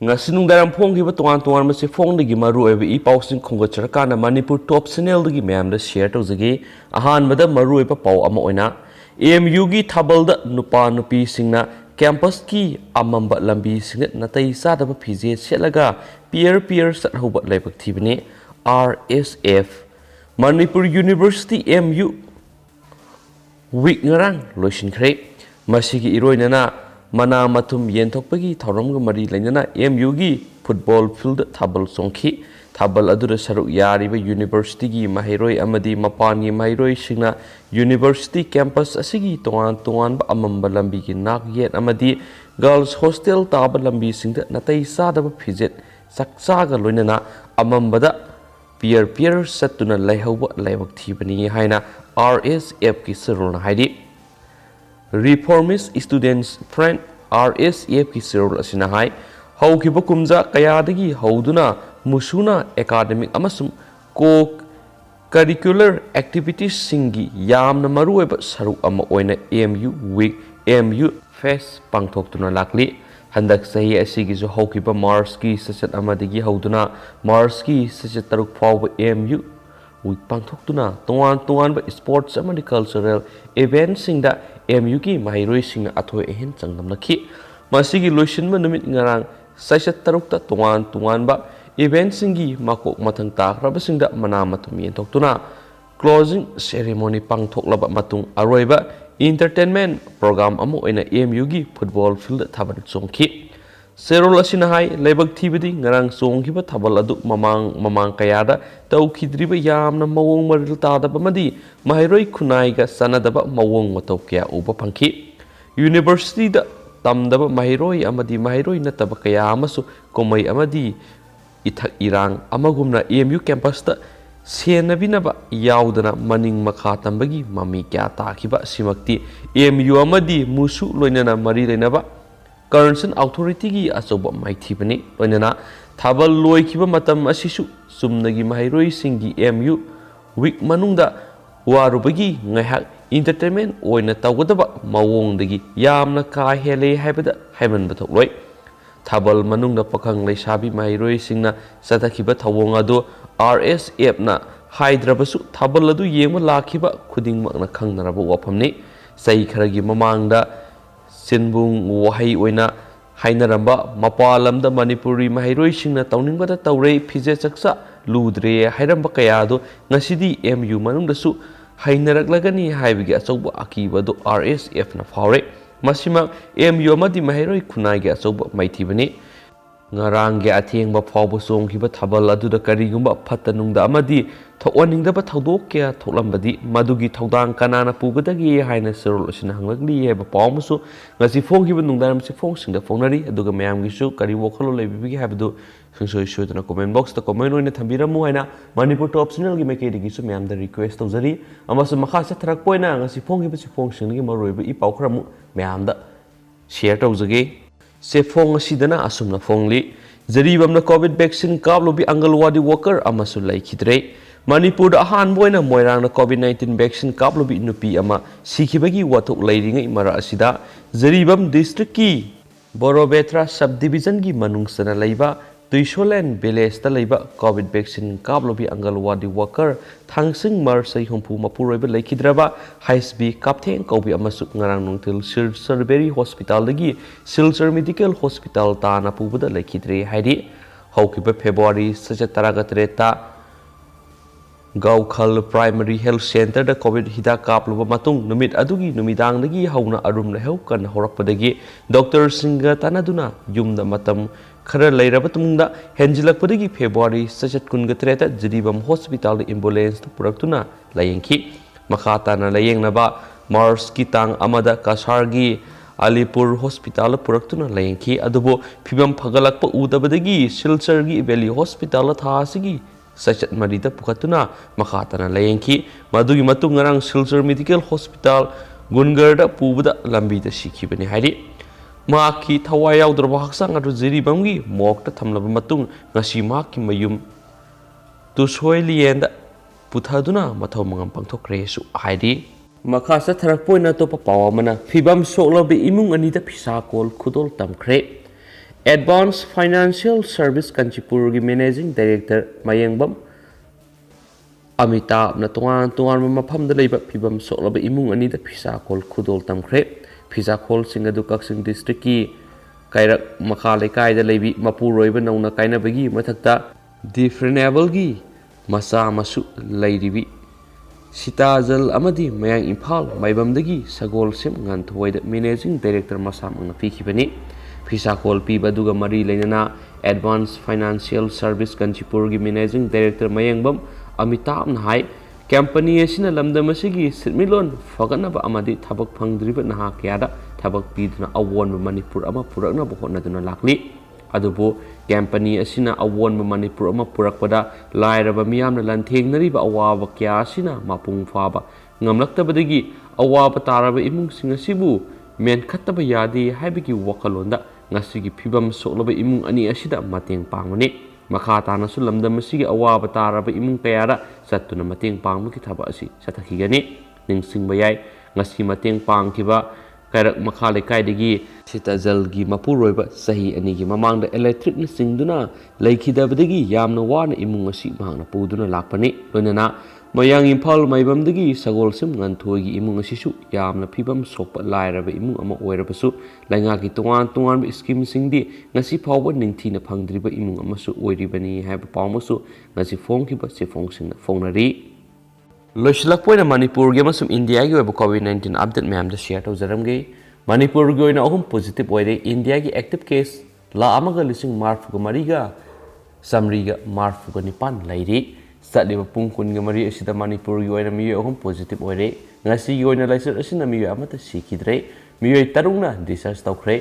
Ngasinungdaram Pongiba Tuan Masi Fong the Gimaru ever e pausing Kongocharakana Manipur top Senel the Gimam the share to Zagi, Ahan Mada Maru Pau Amoina, Yugi Tabal the Nupa Nupi Singna, Campus Ki Amamba Lambi Singlet Natei Sadaba Phijet Setlaga, Peer Sat Hobart Labak Tibini, RSF, Manipur University MU Week Narang, Lushin Crape, Masiki Iroinana. Mana matum yenthokpagi thoramga mari lainana MU football field thabal songkhi thabal adura saruk yariba university gi mahiroi amadi mapan gi mahiroi singna university campus asigi tongan ba Amamba Lambi gi nak yet amadi girls hostel taba lambi singda Natei sadaba Phijet saksaga loinana Amambada peer satuna laihoba laibak thibani haina RSF ki siruna haidi Reformist Students Friend RSF ki sirol asina hai haukiba kumja kayadagi hauduna musuna academic amasum ko curricular activities singi yamna marueba saru ama oina MU week MU fest pangthoktuna lakli handak sahi asigi jo haukiba Mars ki sachet amadagi hauduna Mars ki sachet taruk fawba MU week pangthoktuna tongan ba sports amadi cultural events singda MU ki mahiroi sing athoi ehin changnam lakhi masigi loisinma numit ngarang sachet tarukta tongan ba event singi makok mathang takraba singda mana matum yentoktuna closing ceremony pangthoklaba matung aroiba entertainment program amu oina MU gi football field thaban chongki serol asina hai lebak thibidi ngarang chongkiba thabal adu mamang kayada taukhidriba yamna mawong maril tadaba madi mahiroi khunai ga sanadaba mawong matau kya uba phangki university da tamdaba mahiroi amadi mahiroi nataba kaya amasu komai amadi ithak irang amagumna MU campus da senabinaba yaudana maning makha tambagi mami kya takhiba simakti MU amadi musu loinana mari lenaba Concerned authority gi asoba maithibani loinana thabal loikiba matam asisu sumnagi mahiroi singi MU week manungda warubagi ngahak entertainment oina tawgadaba mawongdagi yamna ka hele haibada haiman bathokloi thabal manungda pakhang leisabi mahiroi singna satakhiba thawong adu RSF na haidrabasu thabal adu yengma lakhiba khudingmakna khangnaraba wafamni sai kharagi mamangda Sinbung wahai oina hainaramba mapalamda Manipuri mahiroi singna tauningbada taurei Phijet saksa ludre hairamba kayado ngasidi MU manungdasu hainaraklagani haibigi achauba akibado RSF na faure masima MU amadi mahiroi khunai ge achauba maithibani ngarang ge athengba phawba songkiba thabal aduda karigumba phatanungda amadi thokaningdaba thodok kya thoklambadi madugi thodang kanana pugadagi haina serol asina hanglagli heba pawmusu ngasi phongkiba nungdaram se phongsingda phongnari aduga mayam gisu kari wokhalo lebibigi habdu sungsoi shoidana comment box ta comment oina thambiramu haina Manipur top channel gi mekedi gisu mayam da request tawjari amasu makha se tharak poina ngasi phongkiba se phongsingi maroiba i pawkhramu mayam da share tawjage se phong asidana asumna phongli jaribamna covid vaccine kablobi angalwadi worker amasu laikhidre Manipur da ahan boina moirang na COVID-19 vaccine kablobi nupi ama sikhibagi wathok leiringai mara asida jaribam district ki Borobetra subdivision gi manungsana leiba Tuisolen village ta leiba COVID vaccine kablobi angalwadi worker thangsing mar sai humpu mapuroiba laikhidraba HSB kaptheng kaubi amasu ngarang nungtil Silchar hospital dagi Silchar medical hospital ta na pubada laikhidre haidi haukiba February 17 Gaukhal Primary Health Center da COVID hida kapluba matung numit adugi numidang dagi hauna arum lehau kan horakpadagi Dr. Singha tanaduna yumda matam khara leiraba tumungda henjilakpadagi February 17 Jidibam Hospital ambulance puraktuna layengki makhata na layengnaba Mars ki tang amada Kasargi Alipur Hospital puraktuna layengki adubo phibam phagalakpa udabadagi Silchargi Valley Hospital thasigi Sachet Marida Pukatuna, Makatana Layanki, Madugi Matungarang Silchar Medical Hospital, Gungarda Pubuda Lambita Shikibani Hadi. Maki Tawaya Drabahsang at Ziribangi, Mokta Tamlamatung, Nasimaki Mayum Tusoili and Putaduna, Matomangam Pantokresu Hadi. Makasa Tarapoina Topa Pawamana, Fibam Solo be Imung Anita Pisakol Kudol Tamcre. Advanced Financial Service Kanchipurgi Managing Director Mayam Amitabh na tungan mafamda leiba phibam soklaba imung ani da phisa khol khudol tamkhre phisa khol singadu kaksing district ki kairak makha lekai da leibi mapuroiba nauna kaina bagi mathakta differentable gi masa masu leiribi Sitazal amadi mayang Imphal maibamdagi sagol sim ngan thoida managing director masam ang napikhibani phisa khol piba duga mari leinana Advanced Financial Service Kanchipurgi Managing Director Mayangbam Amitabh Nahai company asina lamdamasigi sitmilon faganaba amadi thabak phangdriba naha kyada thabak piduna awon Manipur ama purakna bohonaduna lakli adubu company asina awon Manipur ama purakpada lairaba miyamna lanthengnariba awaba kya asina mapung faba ngamlaktabadagi awaba taraba imung singasibu men khattaba yadi haibigi wakalonda ngasigi phibam soklaba imung ani asida mateng pangmani makha tana su lamdam asigi awaba taraba imung kayara satuna mateng pangmuki thaba asi sathakigani ningsingba yai ngasi mateng pangkiba kairak makha lekaidagi sitazalgi mapuroiba sahi anigi mamangda electric na singduna laikhidabadagi yamna wana imung asi mahangna puduna lakpani loinana Mayang Imphal maibamdagi sagol sim nganthoi imung asisu yamna phibam sokpa lairaba imung ama oirabasu laingaki tungan scheme singdi ngasi phawba ningthina phangdriba imung amasu oiribani haiba pawmasu ngasi phongkiba se phongsingna phongnari loislakpoina Manipur gi amasum India gi weba COVID-19 update mayam da share tawjaramge Manipur gi oina ahum positive oire India gi active case la amaga lising marfuga mariga samriga marfuga nipan lairi Satliba pungkun ngamari asida Manipur gi oina miyo ahum positive oire ngasi gi oina laisar asina miyo amata sikidre miyo tarungna discharge tawkhre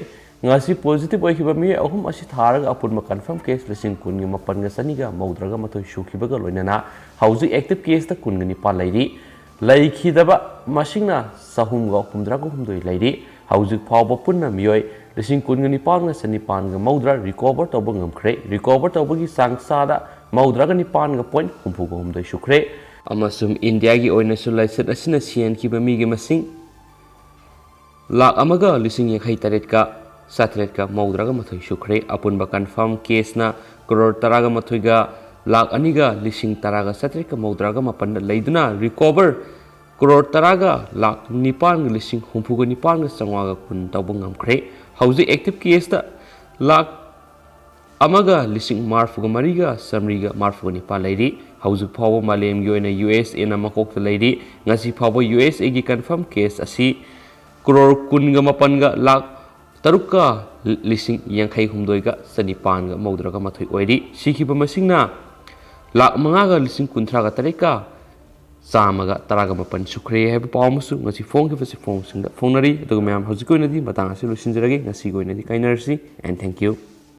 ngasi positive oikiba miyo ahum asi tharaga apunma confirm case lising kun gi mapan ga saniga maudraga matoi shukibaga loinana hauji active case ta kun gani pa lairi laikhidaba masingna sahum ga humdraga humdoi lairi hauji phawba punna miyo lising kun gani panga sani panga maudra recover tawba ngamkhre recover tawbagi sangsada Maudraga nipan ga point humpuga humdoi shukre amasum India gi oina su laisat asina sian ki bami gi masing lak amaga lising yakhai taret ka satret ka maudraga mathoi shukre apun ba confirm case na crore taraga mathoi ga lak aniga lising taraga satret ka maudraga mapan leiduna recover crore taraga lak nipan lising humpuga nipan ga sangwaga kun tawba ngamkhre hauji active case ta lak Amaga lising marfuga mariga samriga marfuga nipa lairi hauju phawa malem gi oina USA na makok lairi ngasi phawa USA gi confirm case asi crore kunga mapan ga lak tarukka lising yankhai humdoi ga sanipan ga maudraga mathoi oiri sikhiba masingna lak manga ga lising kunthra ga tarika samaga taraga mapan sukre haiba pawmusu ngasi phongki fasi phong singda phongnari aduga mayam hauju koina di matang asi lusinjaragi ngasi koina di kainarsi and thank you